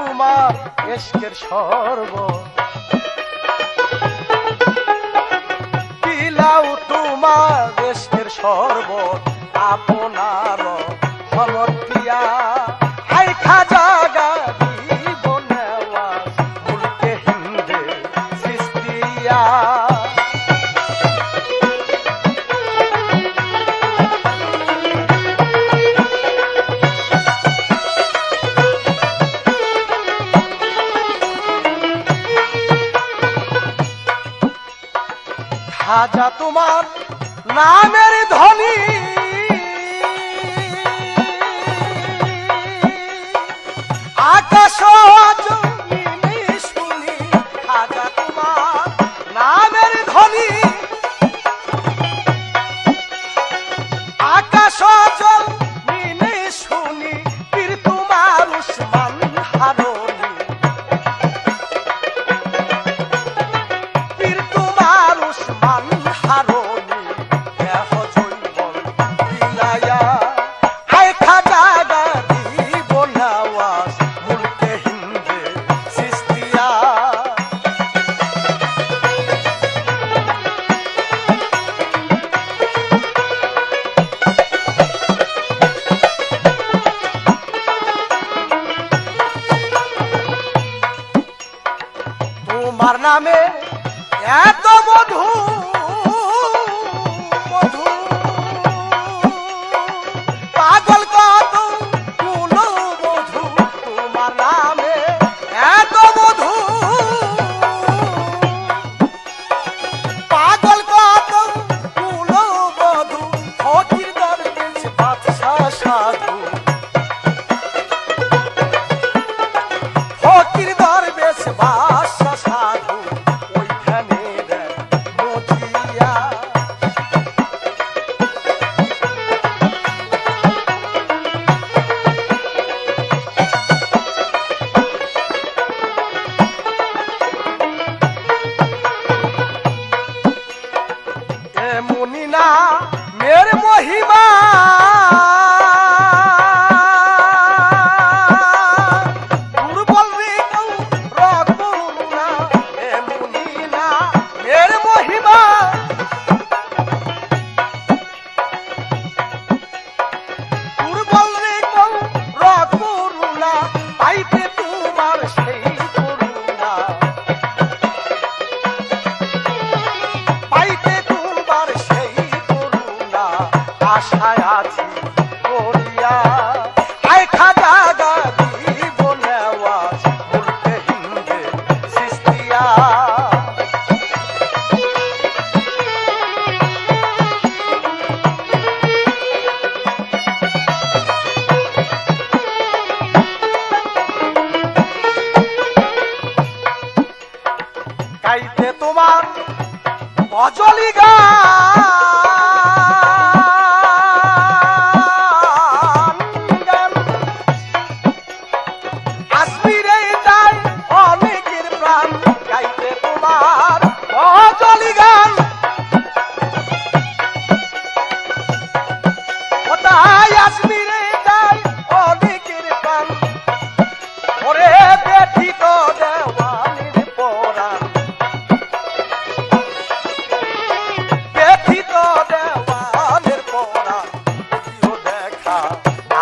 তোমার এশকের শরবত, বিলাও তোমার এশকের শরবত আপনার সমর্পিয়া। আই খাজা গারিব নেওয়াজ মুলকে হিন্দে সিস্তিয়া। খাজা তোমার নামের ধ্বনি আকাশ জমিনে শুনি। খাজা তোমার নামের ধ্বনি আকাশ জমিনে শুনি। পীর তোমার উসমান হারুনি, পীর তোমার উসমান হারুনি দেহ জৈবন বিলায়া। আয় খাজা গারিব নেওয়াজ মুলকে হিন্দে সিস্তিয়া। তোমার নামে এত মধু মধু, পাগল কত কুলো মধু। তোমার নামে এত মধু, পাগল কত কুলো মধু। ফকির দরবেশ বাদশা সাধু, ফকির দরবেশ বাদশা সাধু ওইখানে দেয় মজিয়া। এমনি না মের মহিমা দুর্বল রে কেউ রকম না। এমনি না মের মহিমা দুর্বল রে কেউ রকম না। পাইতে তোমার সেই করুণা, পাইতে তোমার সেই করুণা। আশায় আছি করিয়া। আয় খাজা গারিব নেওয়াজ মুলকে হিন্দে সিস্তিয়া। গাইতে তোমার গজলি গান, গান আসবিরে যায় অনেকের প্রাণ। গাইতে তোমার গজলি গান, ওটাই আসবিরে যায় অনেকের প্রাণ। ওরে ব্যথিত দেওয়ানির পরাণ, ব্যথিত দেওয়ানের পরাণ দিও দেখা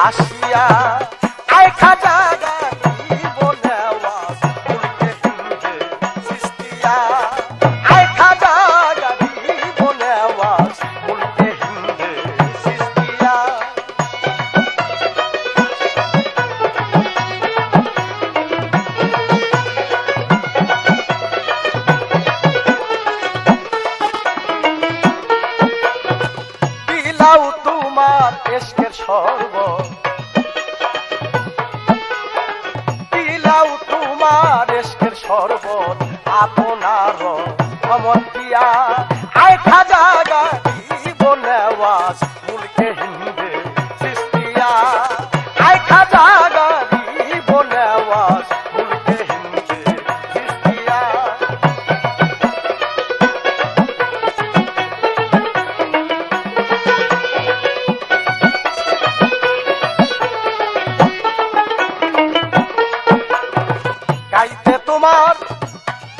আসিয়া। আয় খাজা গারিব নেওয়াজ মুলকে হিন্দে সিস্তিয়া। আয় খাজা গারিব নেওয়াজ মুলকে হিন্দে সিস্তিয়া। বিলাও তোমার এশকের শরবত, বিলাও তোমার এশকের শরবত আপনার সমর্পিয়া। আয় খাজা গারিব নেওয়াজ মুলকে হিন্দে সিস্তিয়া। আয় খাজা গারিব নেওয়াজ মুলকে হিন্দে সিস্তিয়া। তোমার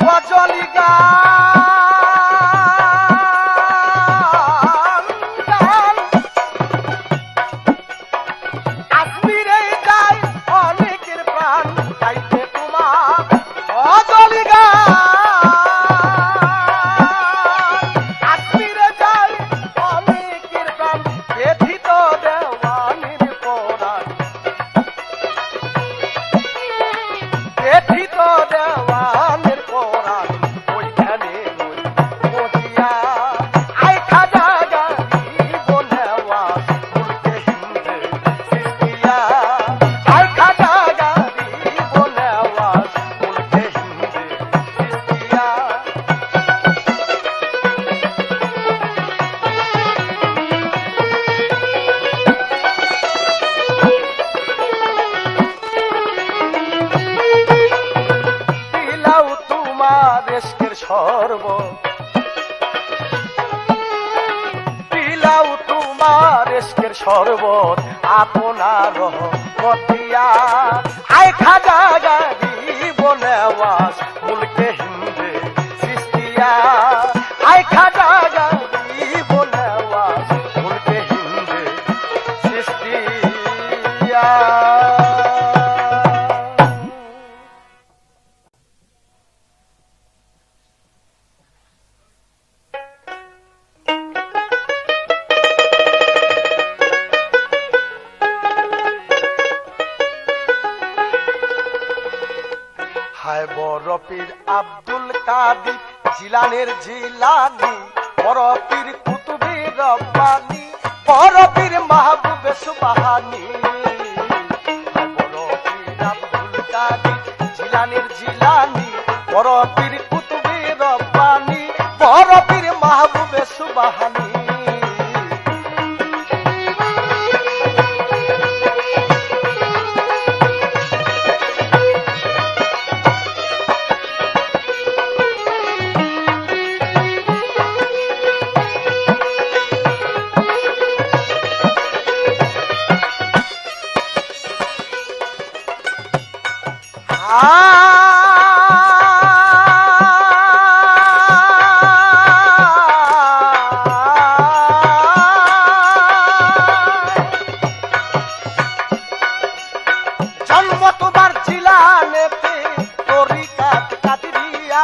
গজলি গান কাশ্মীরে যায় অনেকের প্রাণ গাইতে তোমার গজলি গান কাশ্মীরে যায় অনেকের প্রাণ ব্যথিত দেওয়ানির পরাণ ব্যথিত দেওয়ানের পরাণ ওইখানে বসিয়া আই খাজা গাইব নেওয়াজ মুলকে হিন্দে সৃষ্টিয়া আই খাজা গাইব নেওয়াজ মুলকে হিন্দে সৃষ্টিয়া বিলাও তোমার এসকের শরবত বিলাও তোমার এসকের শরবত আপনার মতিয়া আয় খাজা গাইব নেওয়াজ মুলকে হিন্দে সৃষ্টিয়া আয় খাজা গাইব নেওয়াজ মুলকে হিন্দে সৃষ্টিয়া হায় বড় পীর আব্দুল কাদের জিলানের জিলানি বড় পীর কুতুবে রব্বানি বড় পীর মাহবুবে সুবহানি হায় বড় পীর আব্দুল কাদের জিলানের জিলানি বড় পীর কুতুবে রব্বানি বড় পীর মাহবুবে সুবহানি জন্ম তোমার জিলানেতে তরিকাত কাদরিয়া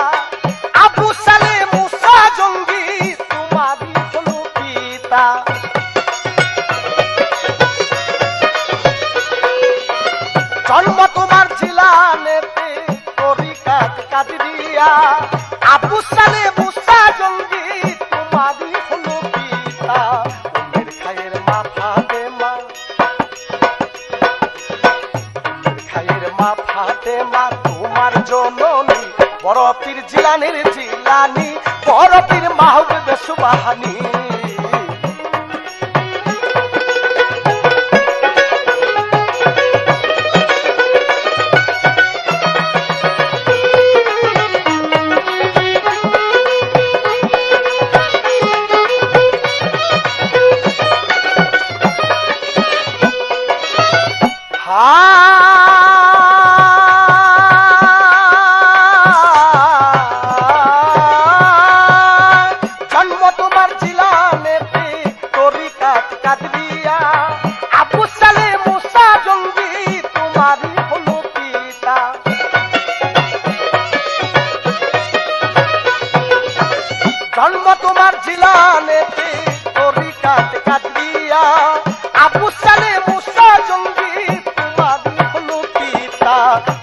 আবু সালে মুসা জঙ্গি তোমারই হলো পিতা জন্ম তোমার জিলানেতে তরিকাত কাদরিয়া আবু সালে মুসা জঙ্গি তোমারই হলো পিতা উমের খায়ের মাথা দে মা খায়ের মা ফাতেমা তোমার জননী বড় পীর জিলানির জিলানি বড় পীর মাহবুবে সুবহানি জন্ম তোমার জিলানেতে তরিকাত কাদরিয়া আবু সালে মুসা জঙ্গি তোমারই হলো পিতা জন্ম তোমার জিলানেতে তরিকাত কাদরিয়া আবু সালে মুসা জঙ্গি তোমারই হলো পিতা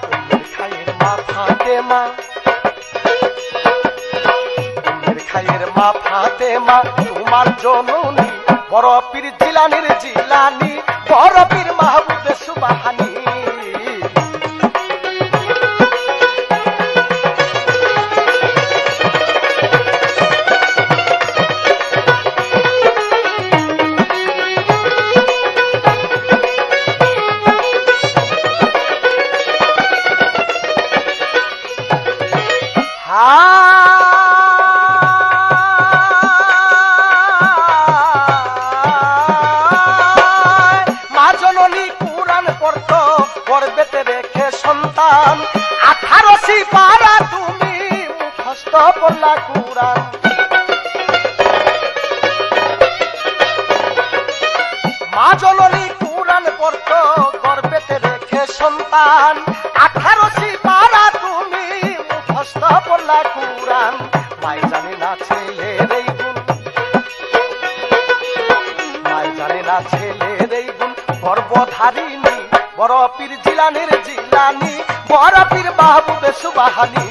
উমের খায়ের মা ফাতেমা উমের খায়ের মা ফাতেমা তোমার জননী বড় পীর জিলানির জিলানি বড় পীর মাহবুবে সুবহানি মা জননী কুরআন পড়তো পড়বেতে রেখে সন্তান 18 সিপারা পারা তুমি মুখস্থ পড়লা কুরআন মা জননী কুরআন পড়তো গর্ভেতে রেখে সন্তান 18 পারা তুমি মুখস্থ পড়লা কুরআন মাই জানে না ছেলের এই গুণ মাই জানে না ছেলের এই গুণ গর্ভধারিণী বড় পীর জিলানির জিলানি বড় পীর মাহবুবে সুবহানী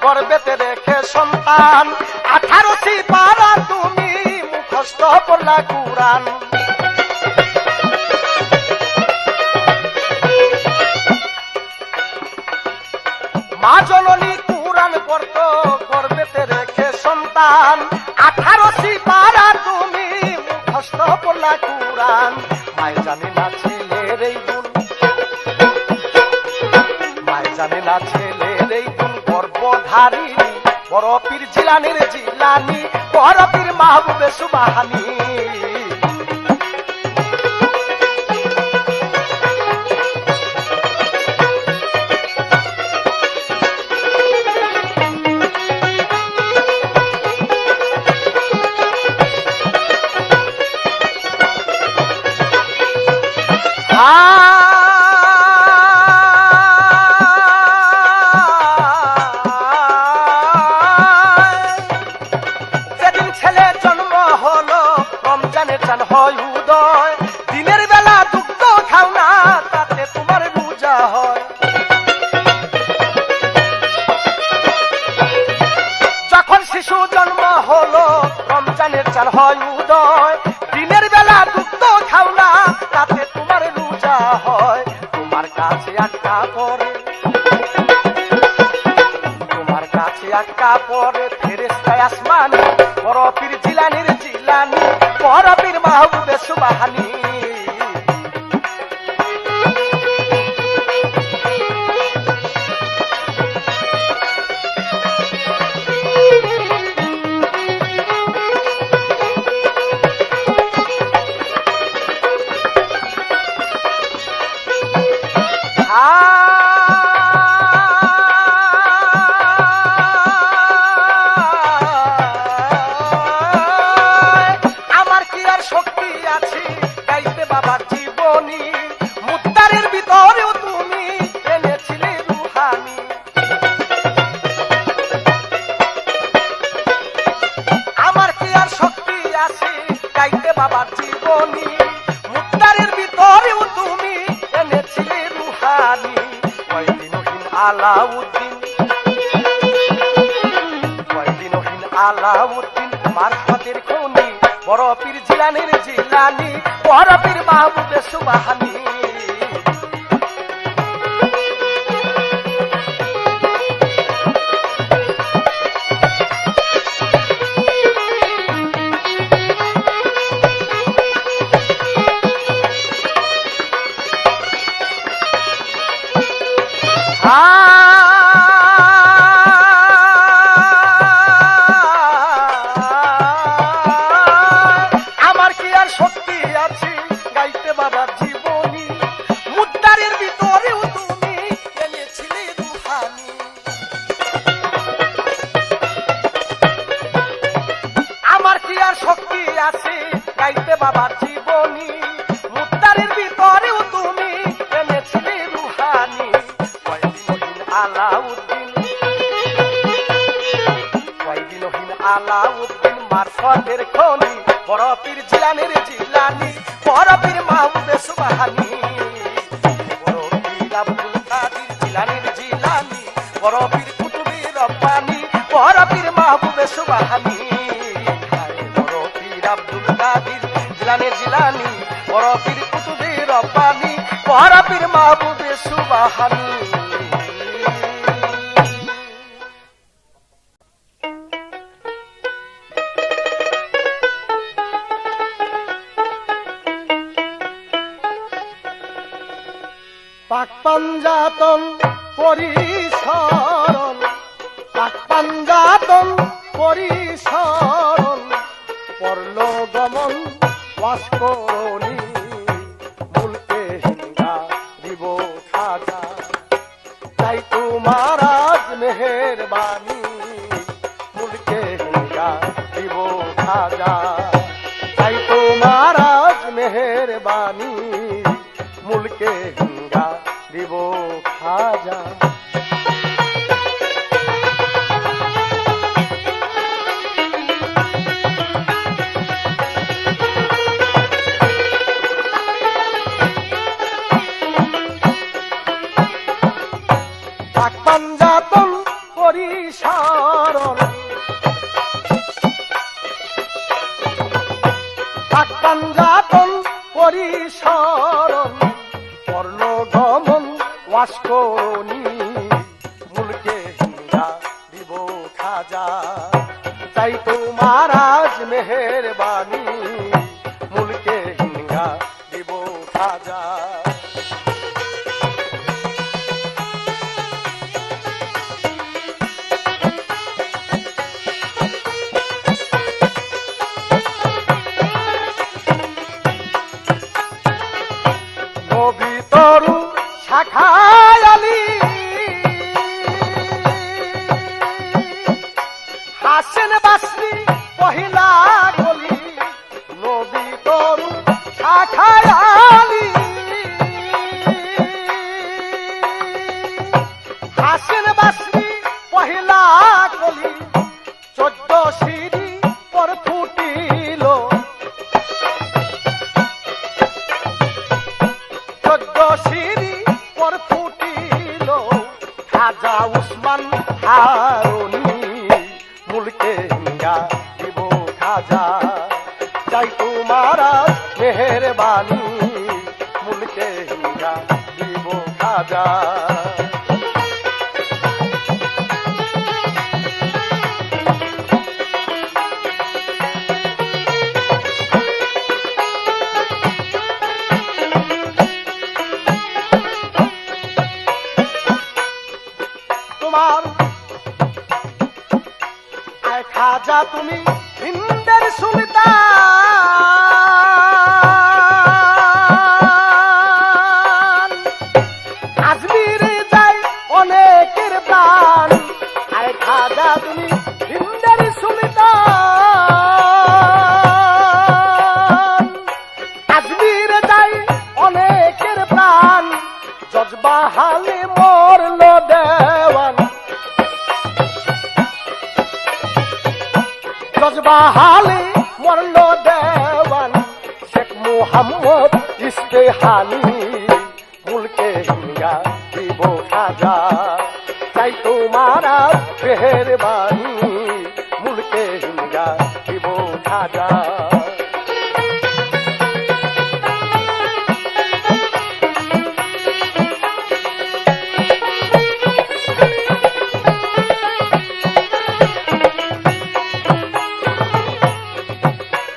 গর্ভেতে রেখে সন্তান 18 পারা তুমি মুখস্থ পড়লা কুরআন মা জননী কুরআন পড়তো গর্ভেতে রেখে সন্তান 18 পারা তুমি মুখস্থ পড়লা কুরআন মাই জানে না ছেলের এই গুণ মাই জানে না ছেলের এই গুণ গর্ভধারিণী বড় পীর জিলানির জিলানি বড় পীর মাহবুবে সুবহানী হয় উদয় দিনের বেলা দুগ্ধ খাও না তাতে তোমার রোজা হয় যখন শিশু জন্ম হলো রমজানের চাঁদ হয় উদয় দিনের বেলা দুগ্ধ খাও না তাতে তোমার রোজা হয় তোমার কাছে আটকা পড়ে তোমার কাছে আটকা পড়ে ফেরেশতা আসমানে বড় পীর জিলানির জিলানি বড় পীর মাহবুবে সুবহানী বাবার জীবনী মুক্তারের ভিতরেও তুমি এনেছিলে রুহানি কয়দিনহীন আলাউদ্দিন মারফতের খনি বড় পীর জিলানির জিলানি বড় পীর মাহবুবে সুবহানী আমার কি আর শক্তি আছে গাইতে বাবার জীবনী মুদ্দারের ভিতরেও তুমি এনেছিলে রুহানি আমার কি আর শক্তি আছে গাইতে বাবার জীবনী মুদ্দারের ভিতরেও তুমি এনেছিলে রুহানি আলাউদ্দিন মারফতের খনি বড় পীর জিলানির জিলানি বড় পীর মাহবুবে সুবহানী বড় পীর আব্দুল কাদির জিলানির জিলানি বড় পীর কুতুবী রব্বানি বড় পীর মাহবুবে সুবহানী বড় পীর আব্দুল কাদির জিলানির জিলানি বড় পীর কুতুবী রব্বানি বড় পীর মাহবুবে সুবহানী। পরিসরণ পাঞ্জাতন পরিসরণ পরল গমন ওয়াসকরণী মুলকে হিন্দা দিব খাজা তাই তোমার আজ মেহেরবানি মুলকে হিন্দা দিব খাজা তাই তোমার আজ মেহেরবানি মুলকে হিন্দা দিব খাজা পাঞ্জাতন পরিসরণ পাঞ্জাতন পরিসরণ পরল গমন ওয়াসকরণী মুলকে হিন্দা দিব খাজা তাই তোমার আজ মেহেরবানি মুলকে হিন্দা দিব খাজা তরু শাখায়ালি হাসেন বাসরি পহিলা গলি নবী তরু শাখায়ালি হাসেন বাসরি পহিলা গলি 14 সিঁড়ি পর ফুটিল সিঁড়ি পর ফুটিল খাজা উসমান হারুনি মুলকে হিন্দা দিব খাজা চাই তোমার মেহেরবানি মুলকে হিন্দা দিব খাজা তোমার আয় খাজা তুমি হিন্দের সুলতান আজমিরে যাই অনেকের প্রাণ আয় খাজা তুমি হিন্দের সুলতান আজমিরে যাই অনেকের প্রাণ জজবা হালে মরল দেওয়ান জজবা হালে মরল দেওয়ান শেখ মুহাম্মদ ইস্তেহানি মুলকে হিন্দা দিব খাজা চাই তোমার মেহেরবানি মুলকে হিন্দা দিব খাজা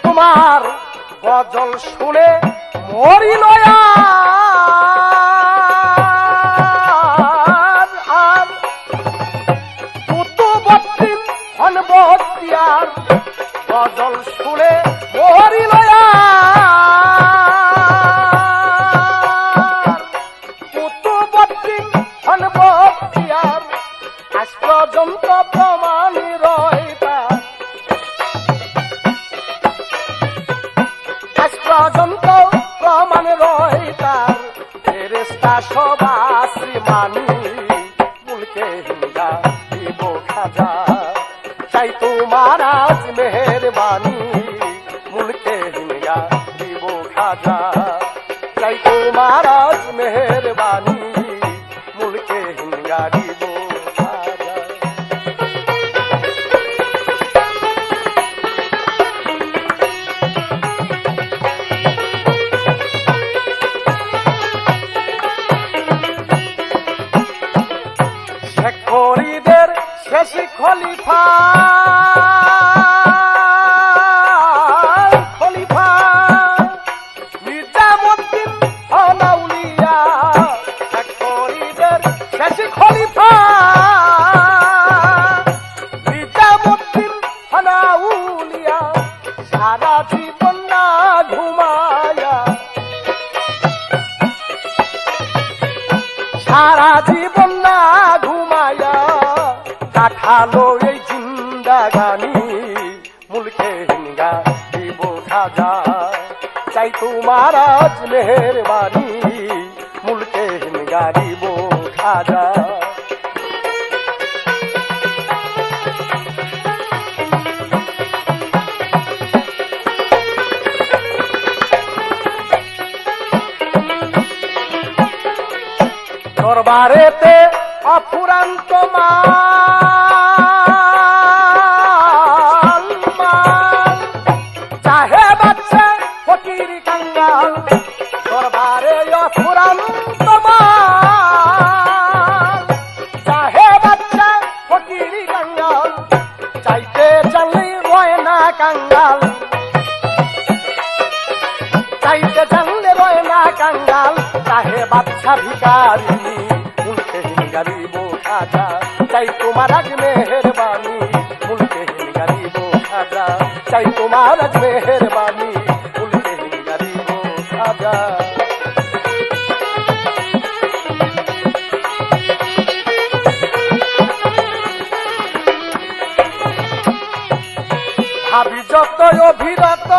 তোমার গজল শুনে মরিল আর কুতুবউদ্দিন হন বখতিয়ার গজল শুনে মরিল কুতুবউদ্দিন হন বখতিয়ার আজ পর্যন্ত প্রমাণ রয় তার পর্যন্ত প্রমাণ রয় তার ফেরেশতা সব আসমানি মুলকে হিন্দা দিব খাজা চাই তোমার আজ মেহেরবানি মুলকে হিন্দা দিব খাজা চাই তোমার আজ মেহেরবানি মুলকে হিন্দা দিব খাজা ফরিদের শেষ খলিফা খলিফা নিজামুদ্দিন আউলিয়া ফরিদের শেষ খলিফা কাঠালো এই জিন্দাগানি মুলকে গারিব খাজা চাই তোমার আজ মেহেরবানি মুলকে গারিব খাজা দরবারেতে অফুরান্ত মাল মাল চাহে বাচ্চা ফকির কাঙ্গাল দরবারে অফুরান্ত মাল চাহে বাচ্চা ফকির কাঙ্গাল চাইতে জানলি রয় না কাঙ্গাল চাইতে জানলে রয় না কাঙ্গাল চাহে বাচ্চা ভিখারি মুলকে গারিব খাজা চাই তোমার আজ মেহেরবানি মুলকে গারিব খাজা চাই তোমার আজ মেহেরবানি মুলকে গারিব খাজা ভাবি যত অভিরত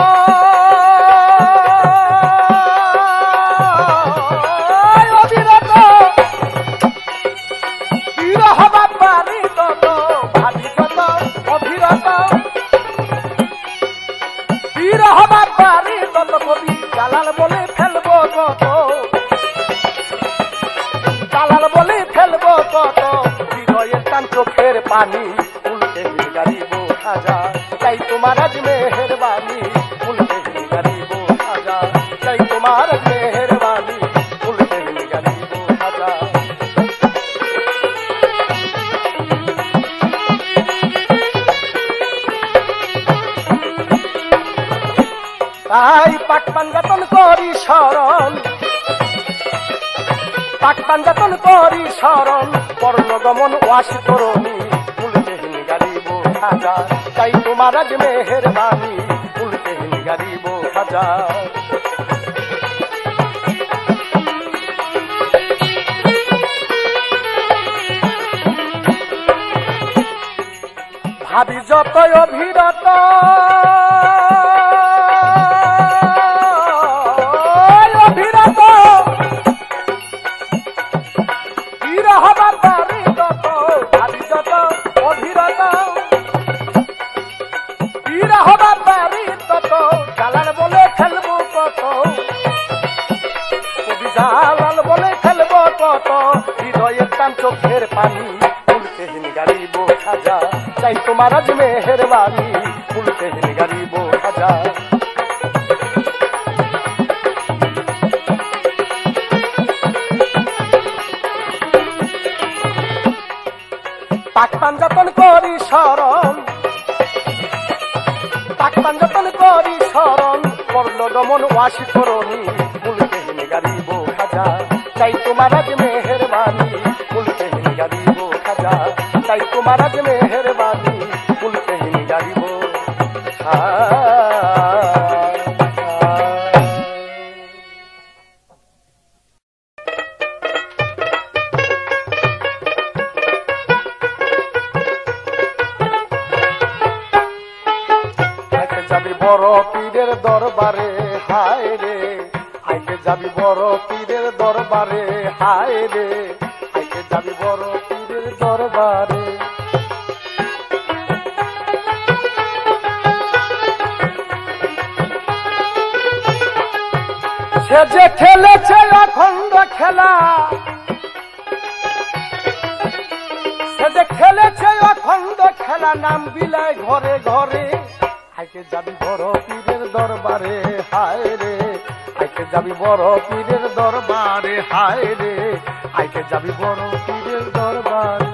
জালাল বলে ফেলবো কত জালাল বলে ফেলবো কত হৃদয়ের টান চোখের পানি উল্টে গারিব খাজা চাই তোমার আজ মেহেরবানি উল্টে গারিব খাজা চাই তোমার আজ মেহেরবানি উল্টে গারিব খাজা তাই পাক পাঞ্জাতন করি শরণ পাক পাঞ্জাতন করি শরণ পর্ণগমন ওয়াসি তরণী মুলকেহীন গারিব খাজা চাই তোমার আজ মেহেরবানি মুলকেহীন গারিব খাজা ভাবি যত অভিরত জালাল বলে খেলবো কত জালাল বলে খেলবো কত হৃদয়ের টান চোখের পানি মুলকেহীন গারিব খাজা চাই তোমার আজ মেহেরবানি মুলকেহীন গারিব খাজা পাক পাঞ্জাতন করি শরণ পাক পাঞ্জাতন করি শরণ পর্ণগমন ওয়াসি তরণী মুলকেহীন গারিব খাজা চাই তোমার আজ মেহেরবানি মুলকেহীন গারিব খাজা চাই তোমার আজ মেহেরবানি মুলকেহীন গারিব যাবি বড় পীরের দরবারে হায় রে আইকে যাবি বড় পীরের দরবারে হায় রে আইকে যাবি বড় পীরের দরবারে সে যে খেলেছে অখণ্ড খেলা সে যে খেলেছে অখণ্ড খেলা নাম বিলায় ঘরে ঘরে আইকে যাবি বড় পীরের দরবারে হায় রে আইকে যাবি বড় পীরের দরবারে হায় রে আইকে যাবি বড় পীরের দরবারে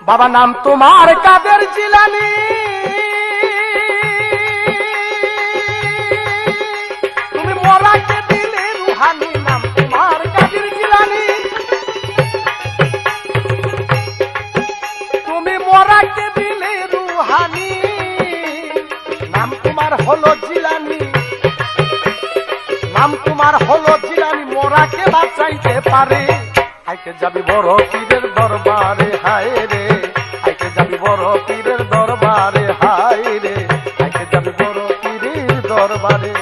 বাবা নাম তোমার কাদের জিলানী তুমি মরাকে দিলে রুহানি নাম তোমার কাদের জিলানী হলো জিলানি, নাম তোমার হলো জিলানি, মোরাকে বাঁচাইতে পারে। আইতে যাবি বড় পীরের দরবারে হায় রে, আইতে যাবি বড় পীরের দরবারে হায় রে, আইতে যাবি বড় পীরের দরবারে।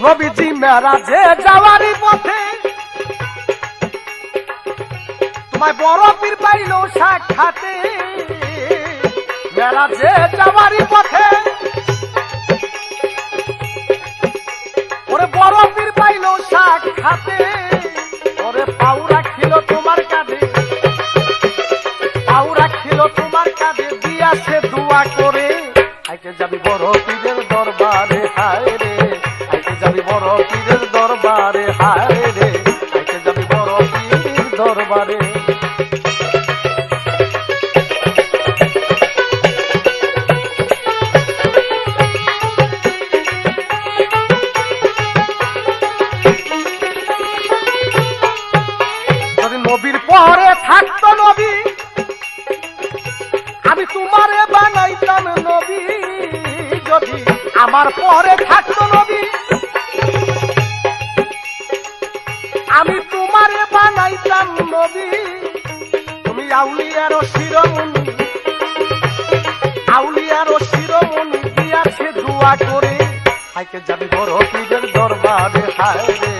নবীজি মেরাজে যাওয়ারই পথে তোমায় বড় পীর পাইল সাক্ষাতে, মেরাজে যাওয়ারই পথে ওরে বড় পীর পাইল সাক্ষাতে, ওরে পাউ রাখিল তোমার কাঁধে, পাউ রাখিল তোমার কাঁধে, দিয়াছে দোয়া করে। আইতে যাবি বড় পীরের দরবারে হায় রে, আইতে যাবি বড় পীরের দরবারে হায় রে, আইতে যাবি বড় পীরের দরবারে। যদি নবীর পরে থাকতো নবী, আমি তোমারে বানাইতাম নবী, যদি আমার পরে থাকতো নবী, আমি তোমারে বানাইতাম নবী। তুমি আউলিয়ার শিরোমণি, আউলিয়ার শিরোমণি, দিয়াছে দোয়া করে। আইতে যাবি বড় পীরের দরবারে হায় রে,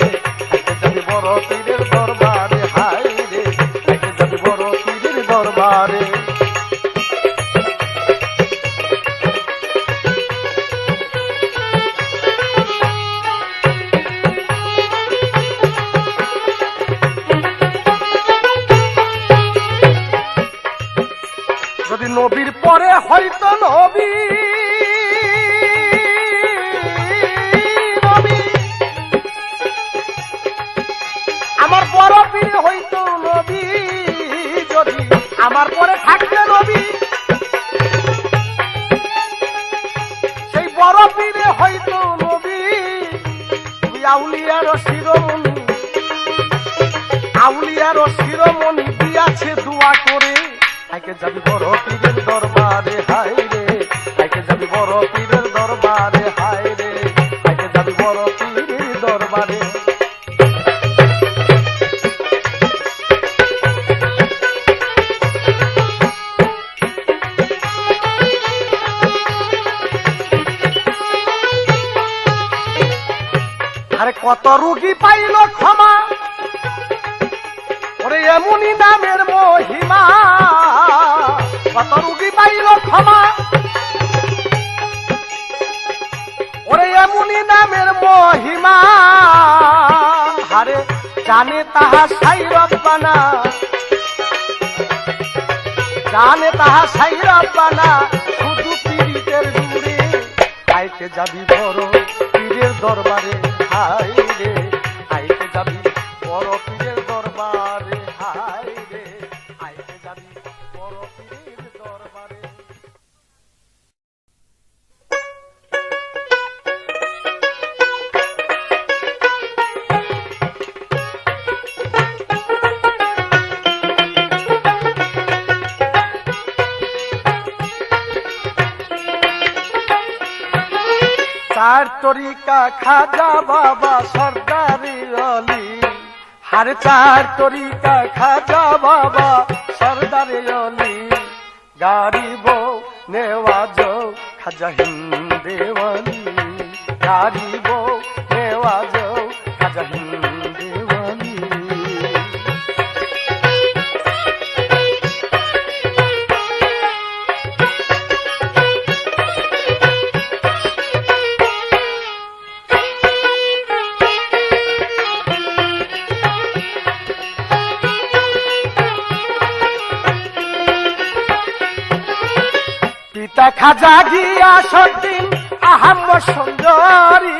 আইতে যাবি বড় পীরের দরবারে হায় রে, আইতে যাবি বড় পীরের দরবারে। যদি নবীর পরে হয়তো নবী, নবী আমার বড় পীর হইতো নবী, যদি আমার পরে থাকতে নবী, সেই বড় পীরে হইতো নবী। তুই আউলিয়ার শিরোমণি, আউলিয়ার শিরোমণি, দিয়াছে দোয়া করে। আইকে যাবি বড় পীরের দরবারে হায় রে, আইকে যাবি বড় পীরের দরবারে হায় রে, আইকে যাবি বড় পীরের দরবারে। আরে কত রুগী পাইল ক্ষমা, ওরে এমনি নামের মহিমা, কত রুগী পাইল ক্ষমা, ওরে এমনি নামের মহিমা। হারে জানে তাহা সাই রব্বানা, জানে তাহা সাই রব্বানা, শুধু পীরিতের জুড়ে। আইতে যাবি বড় পীরের দরবারে হায় রে, আইতে যাবি বড় পীরের দরবারে হায় রে, আইতে যাবি বড় পীরের দরবারে। চার তরিকা খাজা বাবা সরদারি অলি, হারে চার তরিকা খাজা বাবা সরদারি অলি, গারিব নেওয়াজ খাজা হিন্দেওয়ালি, গারিব নেওয়াজ খাজা হিন্দেওয়ালি। পিতা খাজা গিয়াসউদ্দিন আহমদ সুন্দরী,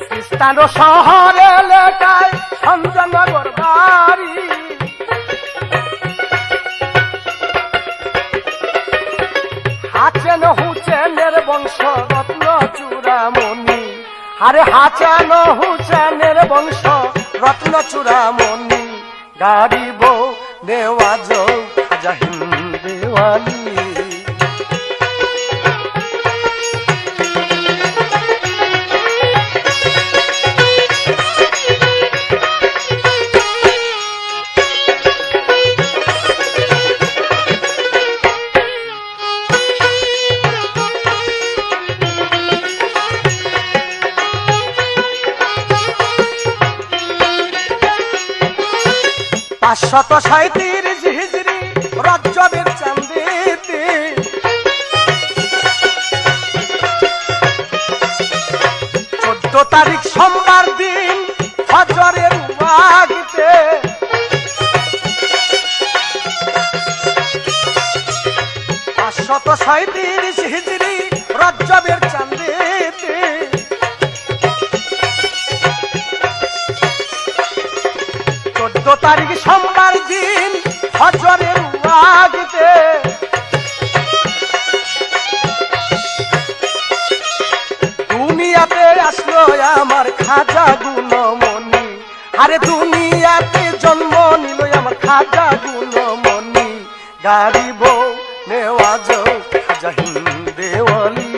খ্রিস্টান শহর এলাকায় সঞ্জনগর বাড়ি। হাচানো হুচানের বংশ রত্ন চূড়ামণি গারিব নেওয়াজ খাজা হিন্দেওয়ালি। পাঁচশত 37 হিজরি রজবের চাঁদেতে 14 তারিখ সোমবার দিন ফজরের ওয়াক্তে 537 হিজরি রজবের চাঁদেতে 14 তারিখ সোমবার দিন ফজরের ওয়াক্তে দুনিয়াতে আসলো আমার খাজা গুণমণি। আরে দুনিয়াতে জন্ম নিল আমার খাজা গুণমণি গারিব নেওয়াজ খাজা হিন্দেওয়ালি।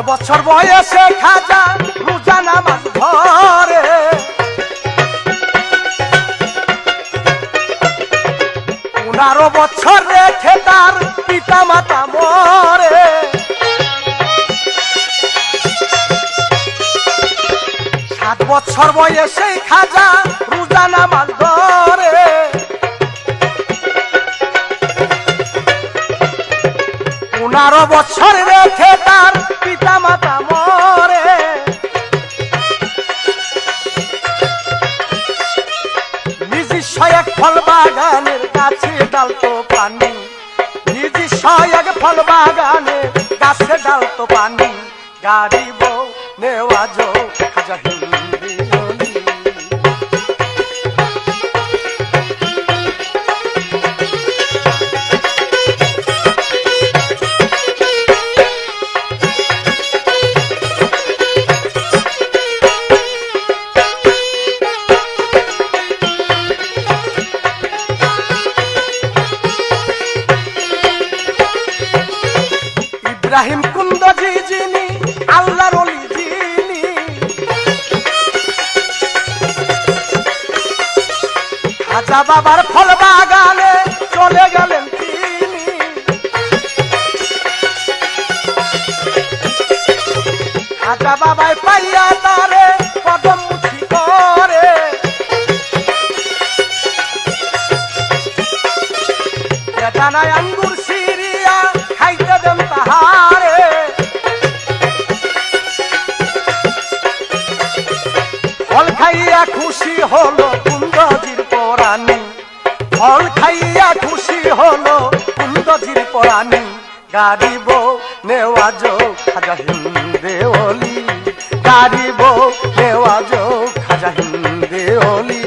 বছর বয়সে খাজা রোজা নামাজ ধরে 15 বছর রেখে তার পিতা মাতা মরে 7 বছর বয়সে খাজা রোজা নামাজ ধরে 15 বছর রেখে তার পিতা মাতা মরে নিজস্ব এক ফল বাগানের কাছে ডালতো পানি নিজস্ব এক ফল বাগানের গাছে ডালতো পানি গারিব নেওয়াজ খাজা হিন্দেওয়ালি। ইব্রাহিম কুন্দজি যিনি আল্লাহর ওলি যিনি খাজা বাবার ফল বাগানে চলে গেলেন তিনি খাজা বাবায় পাইয়া তারে কদম মুঠি করে বেদানায় আঙ্গুর সিরিয়া খাইতে দেন তাহারে ফল খাইয়া খুশি হলো কুন্দজির পরাণী ফল খাইয়া খুশি হলো কুন্দজির পরাণী গারিব নেওয়াজ খাজা হিন্দেওয়ালি গারিব নেওয়াজ খাজা হিন্দেওয়ালি।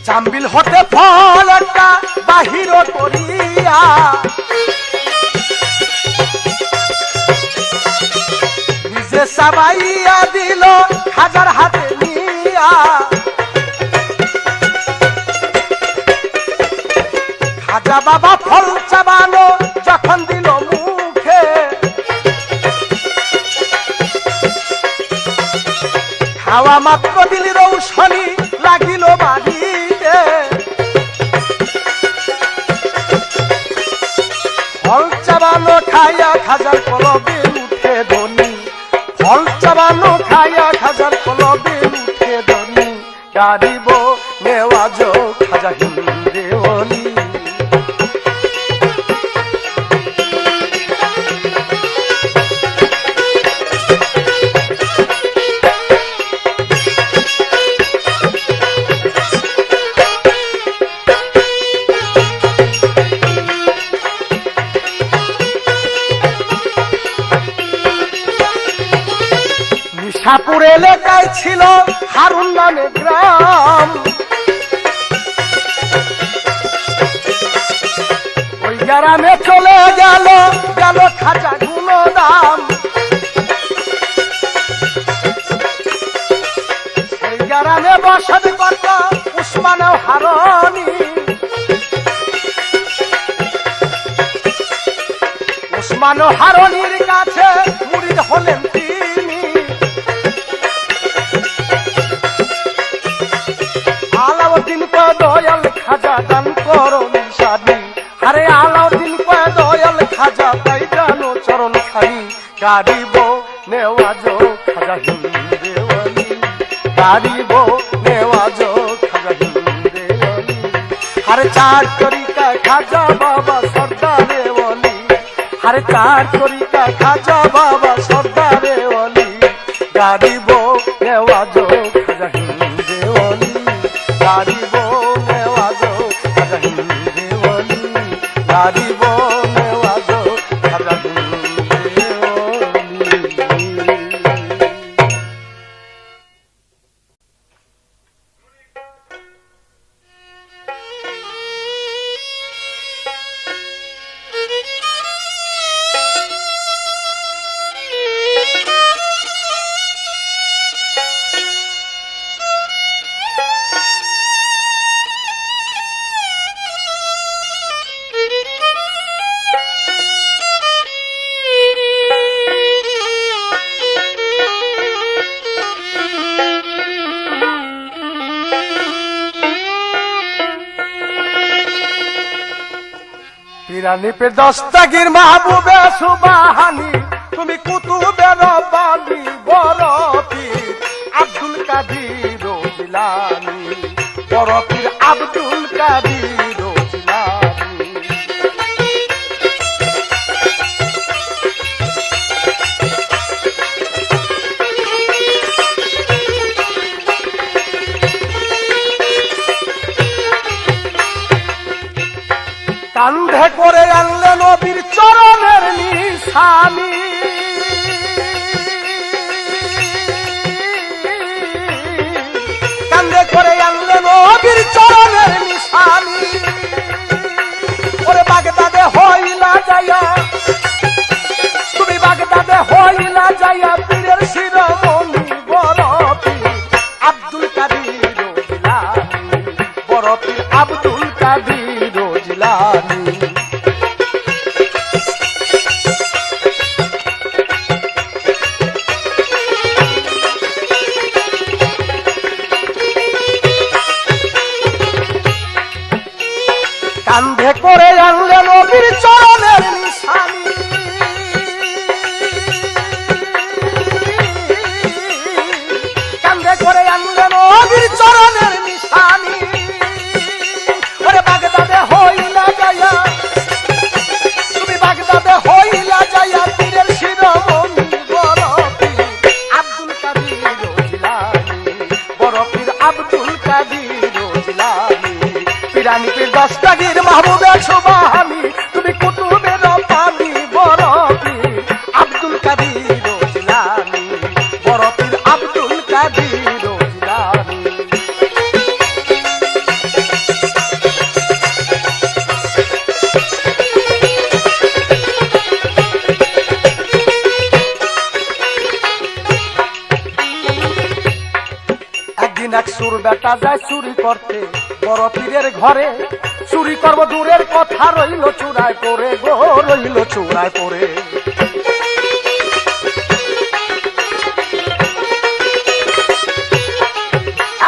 জাম্বিল হতে ফলটা বাহির করিয়া নিজে সাবাইয়া দিল খাজার হাতে নিয়া খাজা বাবা ফল চাবানো যখন দিল মুখে খাওয়া মাত্র দিল রৌশনি লাগিল বাড়িতে ফল চাবানো খাইয়া খাজার কলবে উঠে ধনী ফল চাবানো খাইয়া খাজার কলবে উঠে ধনী গারিব নেওয়াজ খাজা হিন্দে ওলি। নিশাপুর এলাকায় ছিল হারুন নামে গ্রাম, ওই গ্রামে চলে গেল খাজা গুণদাম। সেই গ্রামে বসত করত উসমান হারুনি, উসমান হারুনির কাছে মুরিদ হলেন তিনি। আলাউদ্দিন কয় দয়াল খাজা দান করো নিশানি, আরে আলাউদ্দিন কয় দয়াল খাজা তাই জানো চরণ খানি। গারিব নেওয়াজ খাজা হিন্দে ওলি, গারিব নেওয়াজ খাজা হিন্দে ওলি। আরে চার তরিকা খাজা বাবা সর্দারে ওলি, আরে চার তরিকা খাজা বাবা সর্দারে ওলি। গারিব নেওয়াজ খাজা হিন্দে ওলি, গারিব নেওয়াজ খাজা হিন্দে ওলি, গারিব নেওয়াজ খাজা হিন্দে ওলি। পিরানি পে দস্তগীর মাহবুবে সুবহানি, তুমি কুতুবে রব্বানি বড় পীর আব্দুল কাদির জিলানী, বড় পীর আব্দুল কাদির জিলানী। কান্ধে করে আনলেন নবীর চরণের নিশানি, কান্ধে করে আনলেন নবীর চরণের নিশানি। ওরে বাগদাদে হইলা যাইয়া, তুমি বাগদাদে হইলা যাইয়া পীরের শিরোমণি বড় পীর আব্দুল কাদির জিলানী, বড় পীর আব্দুল কাদির জিলানী। কান্ধে করে আনলেন নবীর চরণের নিশানি, কান্ধে করে আনলেন নবীর চরণের নিশানি। ওরে বাগদাদে হইলা যাইয়া, তুমি বাগদাদে হইলা যাইয়া পীরের শিরোমণি বড় পীর আব্দুল কাদির জিলানী, বড় পীর আব্দুল কাদির জিলানী। পিরানি পীর দস্তগীর মাহবুবে সুবহানি, তুমি কুতুবে রব্বানি বড় পীর আব্দুল কাদির জিলানী, বড় পীর আব্দুল কাদির জিলানী। একদিন এক সুর বেটা যায় চুরি করতে বড় পীরের ঘরে, চুরি করব দূরের কথা রইল চূড়ায় পড়ে গো, রইল চূড়ায় পড়ে।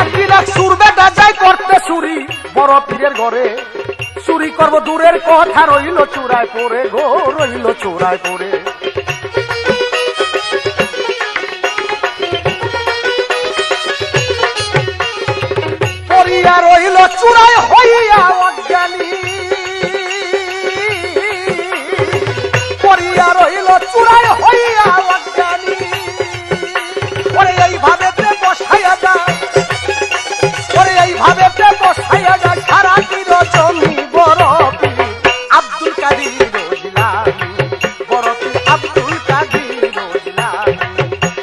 একদিন এক সুর বেটা যায় করতে চুরি বড় পীরের ঘরে, চুরি করব দূরের কথা রইল চূড়ায় পড়ে গো, রইল চূড়ায় পড়ে। চূড়ায় হইয়া অজ্ঞানী, পড়িয়া রইল চূড়ায় হইয়া অজ্ঞানী। ওরে এইভাবে বসাইয়া যায়, ওরে এইভাবে বসাইয়া যায় সারা তীর জমি বড় পীর আব্দুল কাদির জিলানী, বড় পীর আব্দুল কাদির জিলানী।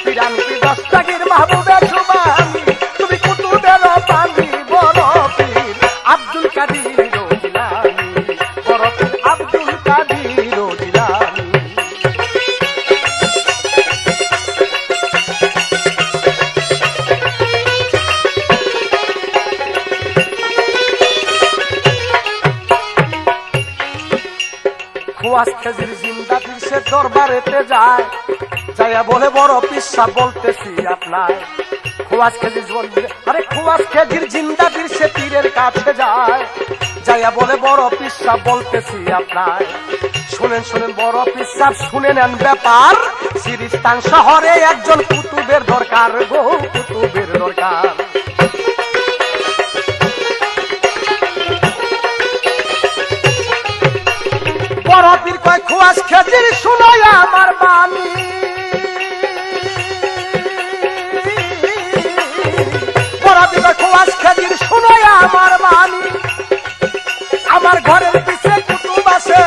পিরানপীর দস্তগীর মাহবুবে সুবহানী, তুমি কুতুবের পানি বড় পীর আব্দুল কাদির জিলানী, বড় পীর আব্দুল কাদির জিলানী। খুয়াস খেজির জিন্দা পীর সে দরবারেতে যায়, যাইয়া বলে বড় পীর সাহেব বলতেছি আপনার। খুয়াস খেজির আরে খুয়াস খেজির জিন্দা পীর সে পীরের কাছে যায়, যাইয়া বলে বড় পীর সাহেব বলতেছি আপনার। শুনেন শুনেন বড় পীর সাহেব শুনে নেন ব্যাপার, সিরিস্তান শহরে একজন কুতুবের দরকার গো, কুতুবের দরকার। বড় পীর কয় খুয়াস খেজির শুনোই আমার বাণী, বড় পীর কয় খুয়াস খেজির শুনোই আমার বাণী। আমার ঘরের পিছে কুতুব আছে,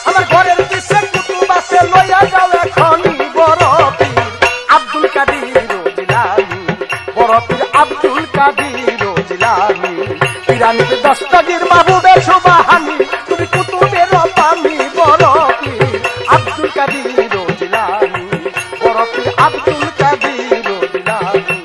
আমার ঘরের পিছে কুতুব আছে, লইয়া যাও এখনই বড় পীর আব্দুল কাদির জিলানী, বড় পীর আব্দুল কাদির জিলানী। পিরানপীর দস্তগীর মাহবুবে সুবহানী, তুমি কুতুবের পানি বড় পীর আব্দুল কাদির জিলানী, বড় পীর আব্দুল কাদির জিলানী।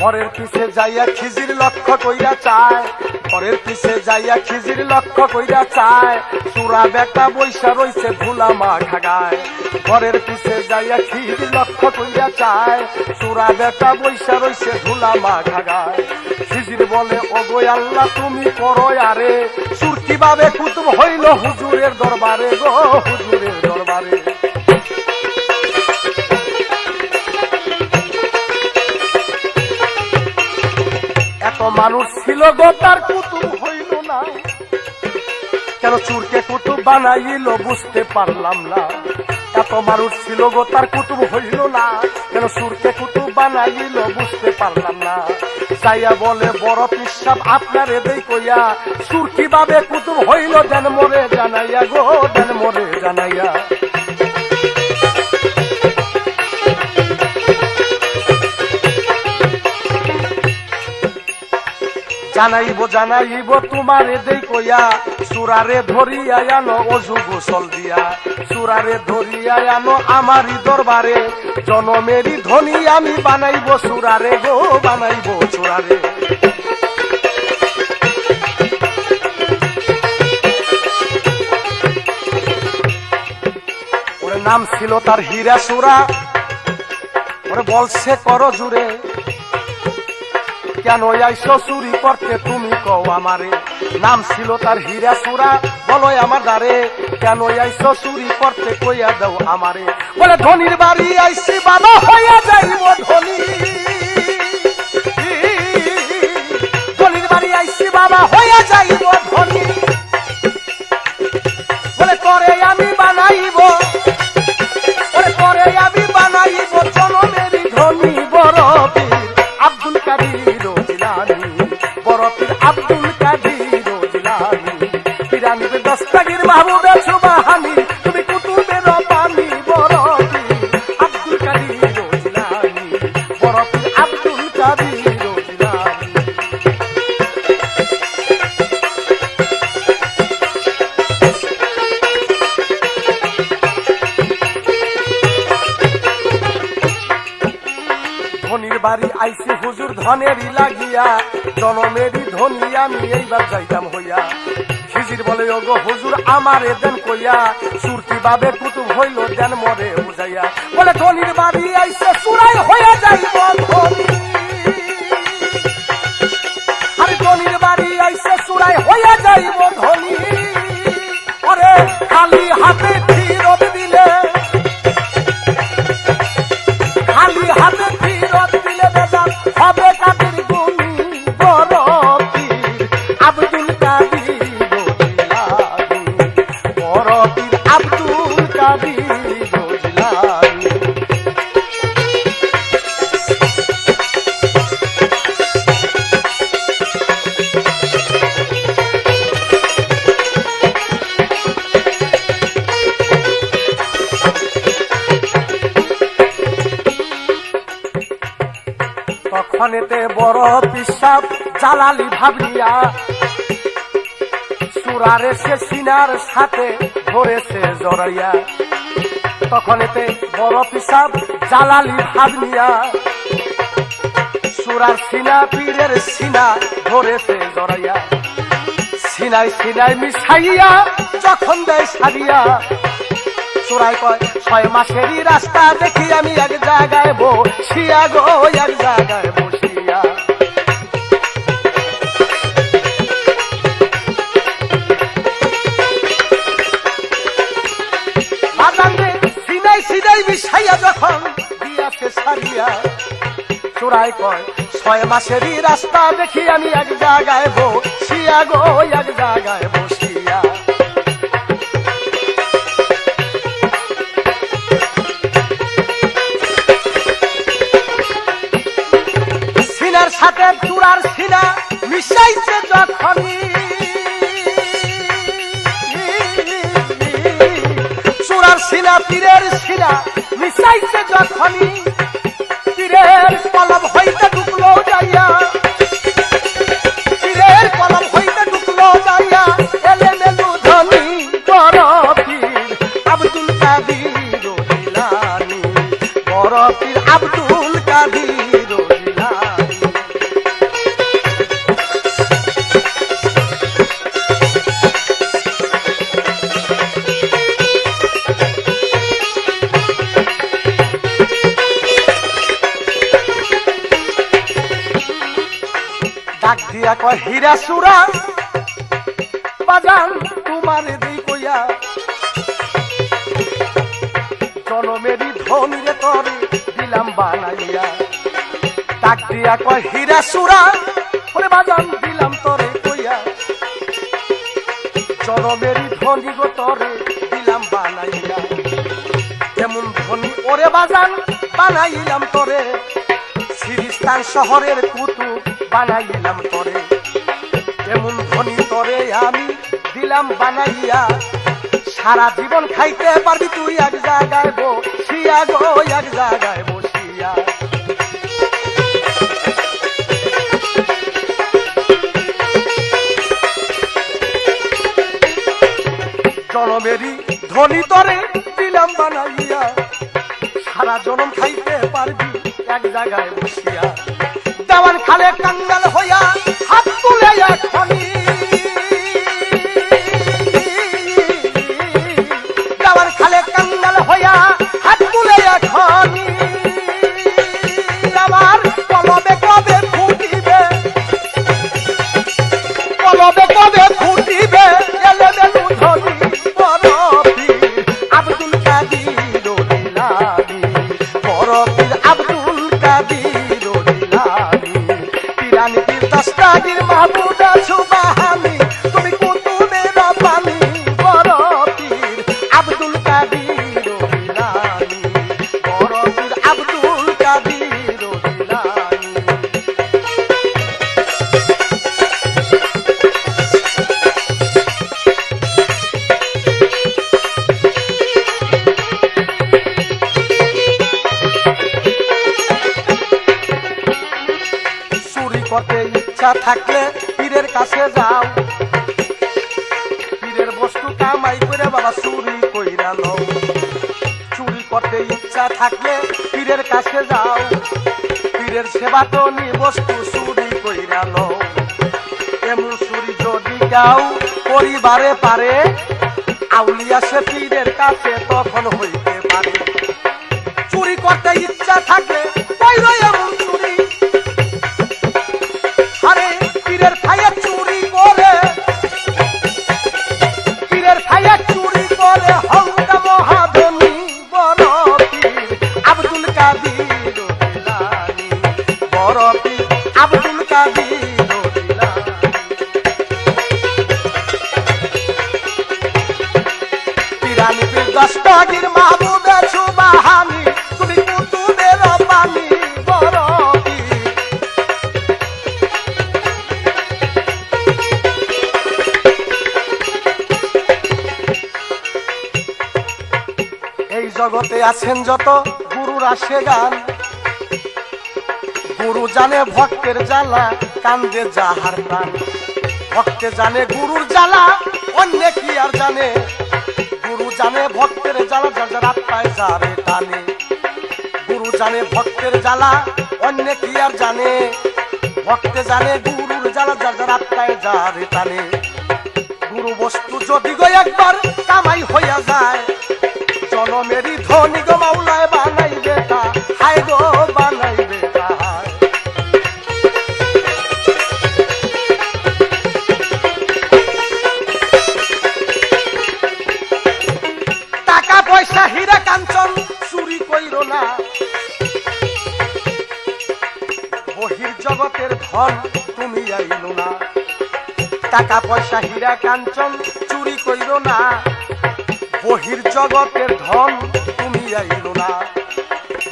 ঘরের পিছে যাইয়া খিজির লক্ষ্য কইরা চায়, ঘরের পিছে যাইয়া খিজির লক্ষ্য কইরা চায়, সুরা বেটা বৈশা রইছে ধুলা মাখা গায়। ঘরের পিছে যাইয়া খিজির লক্ষ্য কইরা চায়, সুরা বেটা বৈশা রইছে ধুলা মাখা গায়। খিজির বলে ওগো আল্লাহ তুমি করো আরে, সুর কিভাবে কুতুব হইল হুজুরের দরবারে গো, হুজুরের দরবারে। এত মানুষ ছিল গো তার কুতুব হইল না, কেন চুরকে কুতুব বানাইল বুঝতে পারলাম না। এত মানুষ ছিল গো তার কুতুব হইল না, কেন সুরকে কুতুব বানাইল বুঝতে পারলাম না। যাইয়া বলে বড় পীর সাহেব আপনার এদেই কইয়া, সুর কিভাবে কুতুব হইল দেন মোরে জানাইয়া গো, দেন মোরে জানাইয়া। জানাইব জানাইব তোমারে দেই কইয়া, সুরারে ধরিয়া আনো অজু গোসল দিয়া, সুরারে ধরিয়া আনো আমারই দরবারে, জনমেরই ধনী আমি বানাইব সুরারে গো, বানাইব সুরারে। ওরে নাম ছিল তার হীরা সুরা, ওরে বলছে করো জুড়ে, কেন আইসো চুরি করতে তুমি কও আমারে। নাম ছিল তার হীরা সুরা, বলো আমার দ্বারে, কেন আইসো চুরি করতে কইয়া দাও আমারে। বলে ধনির বাড়ি আইসি বাবা হইয়া যাইব ধনী, ধনির বাড়ি আইসি বাবা হইয়া যাইব ধনী। বলে করে আমি বানাইব, বলে করে আমি বানাইব জনমেরই ধনী বড় পীর আব্দুল কাদির জিলানী, বড় পীর আব্দুল কাদির জিলানী। পিরানপীর দস্তগীর মাহবুবে সুবহানী, তুমি কুতুবের পানি বড় পীর আব্দুল কাদির জিলানী, বড় পীর আব্দুল কাদির জিলানী। ধনির বাড়ি আইসি হুজুর ধনেরই লাগিয়া, জনমেরই ধনী আমি এইবার যাইতাম হইয়া। খিজির বলে ওগো হুজুর আমারে দেন কইয়া, সুর কিভাবে কুতুব হইল দেন মরে বুঝাইয়া। বলে ধনির বাড়ি আইসে চুরাই হইয়া যাইব ধনী, আরে ধনির বাড়ি আইসে চুরাই হইয়া যাইব ধনী। খালি হাতে ফিরত দিলে, খালি হাতে ফিরত দিলে বেজান হবে কাদের গুনি বড় পীর আব্দুল কাদির জিলানী, বড় পীর আব্দুল কাদির জিলানী। তখনেতে বড় পিসাব জালালি ভাবলিয়া সুরারে সে সিনার সাথে ধরেছে জড়াইয়া, তখনেতে বড় পিসাব জালালি ভাবলিয়া সুরার সিনা পীরের সিনা ধরেছে জড়াইয়া, সিনাই সিনাই মিশাইয়া যখন দেয় সারিয়া, চোরাই কয় 6 মাসেরই রাস্তা দেখি আমি এক জায়গায় বসিয়া গো, এক জায়গায় বসিয়া। সিনাই সিনাই মিশাইয়া যখন দিয়াছে সারিয়া, চোরাই কয় 6 মাসেরই রাস্তা দেখি আমি এক জায়গায় বসিয়া গো, এক জায়গায় বসিয়া। সাথে চূড়ার সিনা মিশাইছে যখনই, চূড়ার সিনা পীরের সিনা মিশাইছে যখনই, পীরের কলম হইতে ঢুকলো যাইয়া, পীরের কলম হইতে ঢুকলো যাইয়া, এলে মেলু ধনী বড় পীর আব্দুল কাদির জিলানী, বড় পীর আব্দুল কাদির জিলানী। ডাক দিয়া কয় হীরা সুরা বাজান তোমার দেই কইয়া, জনমেরই ধনী রে তরে দিলাম বানাইয়া। ডাক দিয়া কয় হীরা সুরা ওরে বাজান দিলাম তরে কইয়া, জনমেরই ধনী গো তরে দিলাম বানাইয়া। এমন ধনী ওরে বাজান বানাইলাম তরে, সিরিস্তান শহরের কুতুব বানাইলাম তরে, এমন ধনী তরে আমি দিলাম বানাইয়া। সারা জীবন খাইতে পারবি তুই এক জায়গায় বসিয়া গো, এক জায়গায় বসিয়া। জনমেরই ধনী তরে দিলাম বানাইয়া, সারা জনম খাইতে পারবি এক জায়গায় বসিয়া। দেওয়ান খালে কাঙ্গাল হইয়া হাত তুলে এখনি, দেওয়ান খালে কাঙ্গাল হইয়া হাত তুলে এখনি, আমার কলবে কবে ফুটিবে, কলবে কবে ফুটিবে, এলে মেলু ধনী বড় পীর আব্দুল কাদির জিলানী, বড় পীর আব্দুল কাদির জিলানী। পিরানি পীর দস্তাগীর মাহবুব সুবহানী, তুমি কুতুবে রব্বানী, বড় পীর আব্দুল কাদির জিলানী, বড় পীর আব্দুল কাদির জিলানী। চুরি করতে ইচ্ছা থাকলে পীরের কাছে যাও, পীরের বস্তু কামাই করে বাবা চুরি কইরা লও। চুরি করতে ইচ্ছা থাকলে পীরের কাছে যাও, পীরের সেবা তো নি বস্তু চুরি কইরা লও। এমন চুরি যদি গাও পরিবারে পারে, আউলিয়া সে পীরের কাছে তখন হইতে পারে। চুরি করতে ইচ্ছা থাকলে কইরো এমন চুরি, আরে পীরের খাইয়া চুরি করে, পীরের খাইয়া চুরি করে আগির মাহবুবে সুবহানি তুমি কুতুবের পানি বড় পীর। এই জগতে আছেন যত গুরুরা সে গান, গুরু জানে ভক্তের জ্বালা কান্দে যাহার প্রাণ। ভক্তে জানে গুরুর জ্বালা অন্য কি আর জানে, গুরু জানে ভক্তের জ্বালা যার যার আত্মায় যারে টানে। গুরু জানে ভক্তের জ্বালা অন্য কি আর জানে, ভক্তে জানে গুরুর জ্বালা যার যার আত্মায় যারে টানে। গুরু বস্তু যদি গো একবার কামাই হইয়া যায়, জনমেরই ধনী গো মাওলায় বানাইবে তা, হায় গো বানাইবে তা। টাকা পয়সা হীরা কাঞ্চন চুরি কইরো না, বহির জগতের ধন তুমি আইলো না। টাকা পয়সা হীরা কাঞ্চন চুরি কইরো না, বহির জগতের ধন তুমি আইলো না।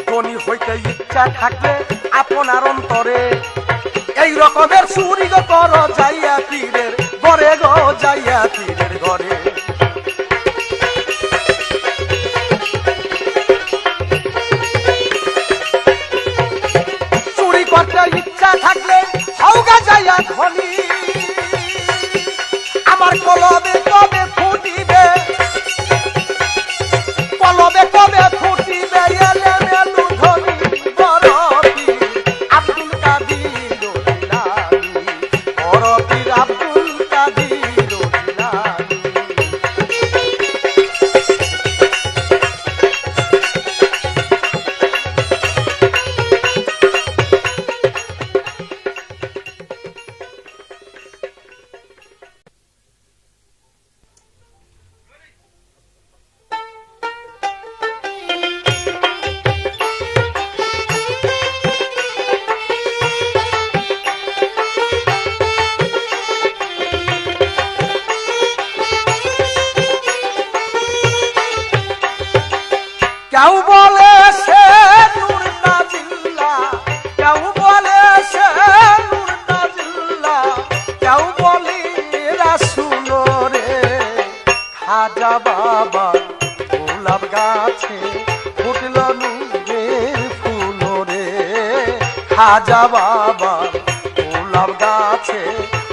ধনী হইতে ইচ্ছা থাকলে আপনার অন্তরে, এই রকমের চুরি গো কর যাইয়া পীরের ঘরে গো, যাইয়া পীরের ঘরে। চুরি করতে ইচ্ছা থাকলে হওগা যাইয়া ধনী, আমার কলবে কবে ফুটিবে, কলবে কবে ফুটিবে এলে মেলু ধনী বড় পীর আব্দুল কাদির জিলানী, বড় পীর আব্দুল কাদির জিলানী। কেউ বলে সে নূর তাজিল্লা, কেউ বলে সে নূর তাজিল্লা, কেউ বলি রাসূল রে। খাজা বাবা গোলাপ গাছে ফুটল নূরের ফুল রে, খাজা বাবা গোলাপ গাছে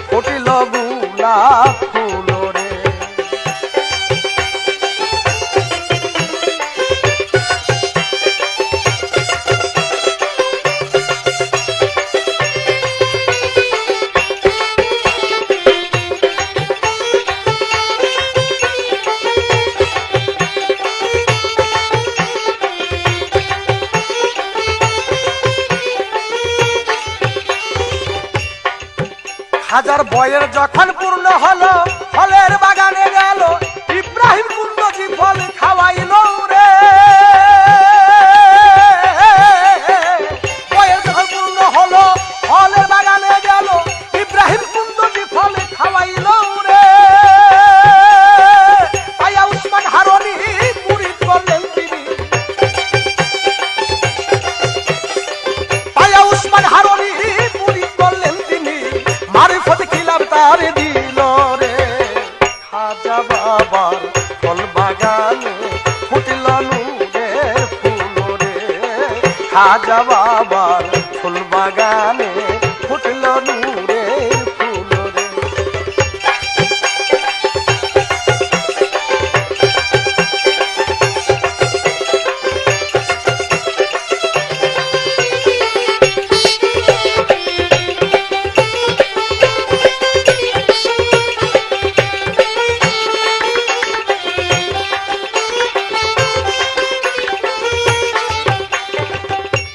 ফুটল গোলাপ ফুল রে। হাজার বয়ের যখন পূর্ণ হলো, ফলের বাগানে গেল, ইব্রাহিম কুণ্ডজি ফল খাওয়াইল রে। বয়ের যখন পূর্ণ হলো, ফলের বাগানে গেল, ইব্রাহিম কুণ্ডজি ফল খাওয়াইল রে। পাইয়া উসমান হারুনি মুরিদ করলেন তিনি, পাইয়া উসমান হারুনি মুরিদ করলেন তিনি, মারিফত খিলাফ তার দিল রে। খাজা বাবার ফল বাগানে ফুটল নূরের ফুল রে, খাজা বাবার ফুল বাগানে ফুটল নূরের ফুল রে।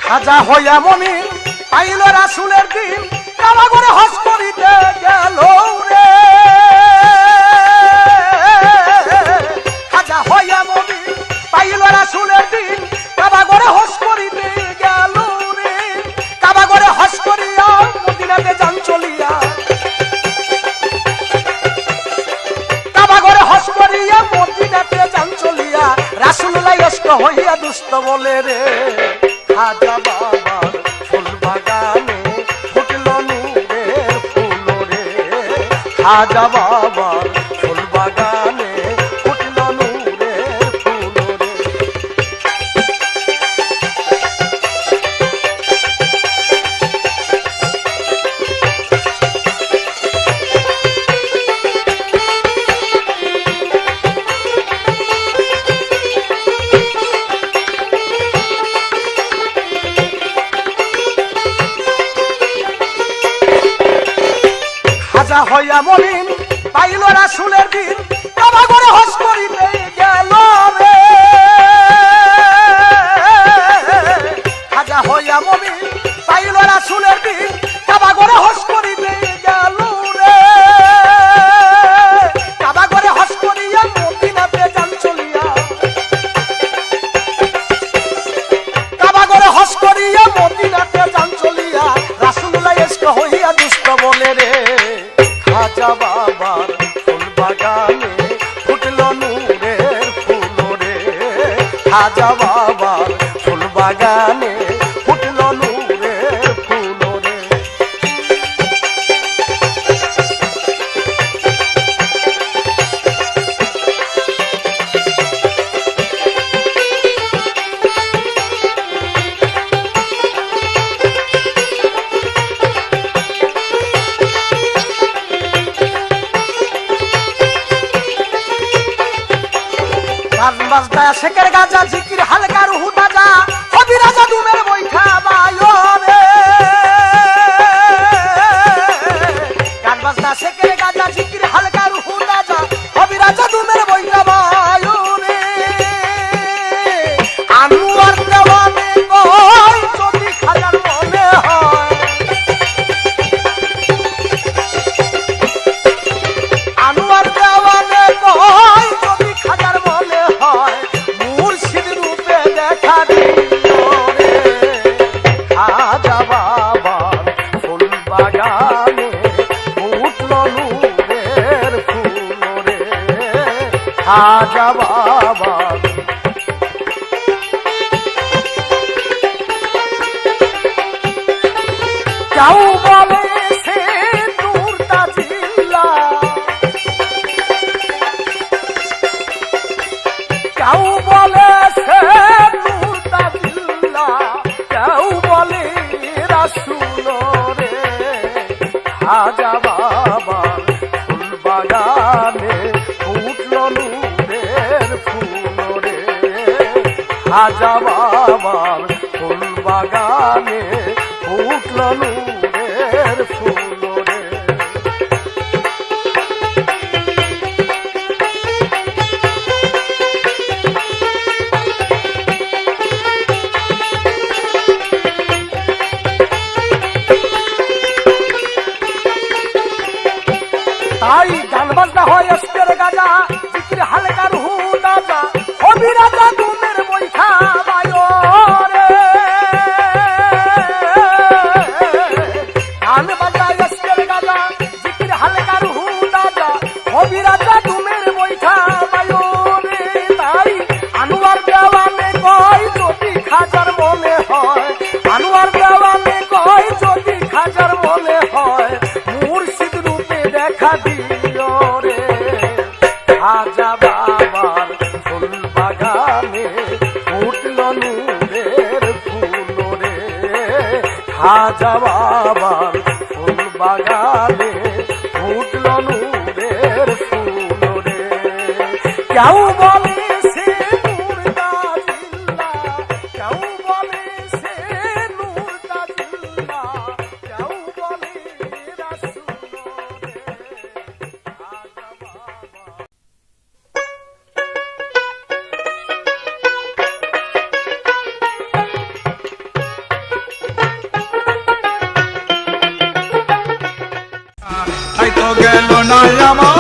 খাজা হইয়া মনি পাইল রাসূলের দিন, কাবা ঘরে হজ করিতে গেল রে। খাজা হইয়া মনি পাইল রাসূলের দিন, কাবা ঘরে হজ করিতে গেল রে। কাবা ঘরে হজ করিয়া মদিনাতে যান চলিয়া, কাবা ঘরে হজ করিয়া মদিনাতে যান চলিয়া, রাসূল এসক হইয়া দুষ্ট বলে রে খাজা বাবার ফুল বাগানে ফুটল নূরের ফুল রে খাজা বাবার ফুল বাগানে ফুটল নূরের ফুল রে। খাজা হইয়া মলিন পাইল রাসূলের দিন কাবা ঘরে হজ করিতে গেল রে খাজা হইয়া মলিন পাইল রাসূলের দিন কাবা ঘরে হজ করিতে গেল রে কাবা ঘরে হজ করিয়া মদিনাতে যান চলিয়া কাবা ঘরে হজ করিয়া মদিনাতে যান চলিয়া রাসূলুল্লাহ ইশক হইয়া দুষ্ট বলে রে খাজা বাবার ফুল বাগানে ফুটল নূরের ফুল রে খাজা বাবার ফুল বাগানে ফুটল নূরের ফুল রে। বাজদা শেখের গাজা জিকির হালকা রুহু তাজা হবি রাজা দুমের বৈঠা বায়ো রে গান বাজদা শেখের গাজা জিকির হালকা রুহু তাজা হবি রাজা দুমের বৈঠা বায়ো রে আনোয়ার দেওয়ানে কই যদি খাজার মনে হয় আনোয়ার দেওয়ানে কই যদি খাজার মনে হয় মুর্শিদ রূপে দেখা দিও রে খাজা বাবার ফুল বাগানে ফুটল নূরের ফুল রে খাজা বাবার। কেউ বলে সে নূর তাজিল্লা কেউ বলে সে নূর তাজিল্লা কেউ বলে রাসূল রে খাজা বাবার ফুল বাগানে ফুটল নূরের ফুল রে খাজা বাবার ফুল বাগানে ফুটল নূরের ফুল রে। তাই গান বাজনা হয় এসকের গাজা জিকির হালকা রুহু তাজা হবি রাজা দুমের বৈঠা বায়ো রে গান বাজনা এসকের গাজা জিকির হালকা রুহু তাজা হবি রাজা দুমের বৈঠা বায়ো রে তাই আনোয়ার দেওয়ানে কই যদি খাজার মনে হয় আনোয়ার দেওয়ানে কই যদি খাজার মনে হয় মুর্শিদ রূপে দেখা দিও রে খাজা বাবার ফুল বাগানে ফুটল নূরের ফুল রে খাজা বাবার ফুল বাগানে ফুটল নূরের ফুল রে। কেউ বলে সে নূর তাজিল্লা কেউ বলে সে নূর তাজিল্লা কেউ বলে রাসূল রে খাজা বাবা। তাই তো গেল না আমার